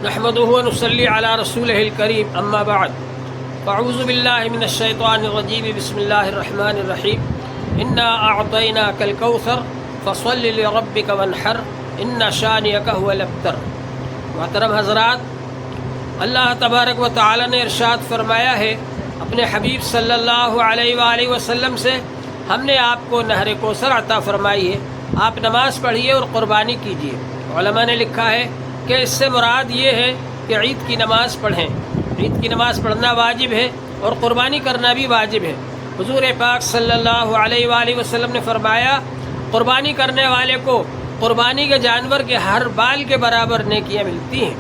نحمده ونصلي على رسوله الكريم اما بعد فاعوذ بالله من الشيطان الرجيم بسم الله الرحمن الرحيم انا اعطيناك الكوثر فصل لربك وانحر ان شانئك هو الابتر۔ محترم حضرات، اللہ تبارک و تعالی نے ارشاد فرمایا ہے اپنے حبیب صلی اللہ علیہ وآلہ وسلم سے، ہم نے آپ کو نہر کوثر عطا فرمائی ہے، آپ نماز پڑھیے اور قربانی کیجیے۔ علماء نے لکھا ہے کہ اس سے مراد یہ ہے کہ عید کی نماز پڑھیں، عید کی نماز پڑھنا واجب ہے اور قربانی کرنا بھی واجب ہے۔ حضور پاک صلی اللہ علیہ وآلہ وسلم نے فرمایا قربانی کرنے والے کو قربانی کے جانور کے ہر بال کے برابر نیکیاں ملتی ہیں،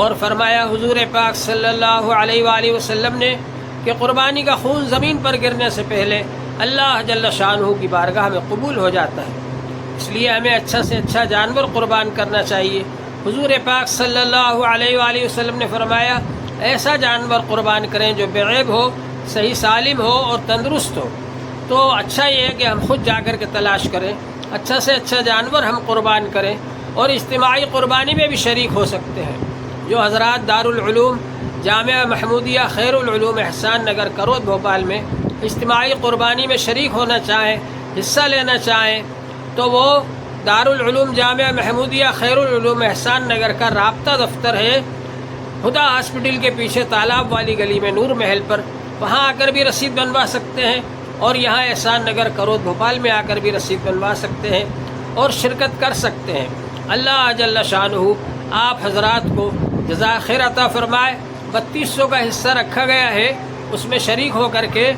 اور فرمایا حضور پاک صلی اللہ علیہ وآلہ وسلم نے کہ قربانی کا خون زمین پر گرنے سے پہلے اللہ جل شانہ کی بارگاہ میں قبول ہو جاتا ہے، اس لیے ہمیں اچھا سے اچھا جانور قربان کرنا چاہیے۔ حضور پاک صلی اللہ علیہ وآلہ وسلم نے فرمایا ایسا جانور قربان کریں جو بے عیب ہو، صحیح سالم ہو اور تندرست ہو۔ تو اچھا یہ ہے کہ ہم خود جا کر کے تلاش کریں، اچھا سے اچھا جانور ہم قربان کریں، اور اجتماعی قربانی میں بھی شریک ہو سکتے ہیں۔ جو حضرات دارالعلوم جامعہ محمودیہ خیر العلوم احسان نگر کرود بھوپال میں اجتماعی قربانی میں شریک ہونا چاہیں، حصہ لینا چاہیں، تو وہ دارالعلوم جامعہ محمودیہ خیر العلوم احسان نگر کا رابطہ دفتر ہے، ہدا ہاسپٹل کے پیچھے تالاب والی گلی میں نور محل پر، وہاں آ کر بھی رسید بنوا سکتے ہیں، اور یہاں احسان نگر کرود بھوپال میں آ کر بھی رسید بنوا سکتے ہیں اور شرکت کر سکتے ہیں۔ اللہ جل شانہ آپ حضرات کو جزائے خیر عطا فرمائے۔ 3200 کا حصہ رکھا گیا ہے، اس میں شریک ہو کر کے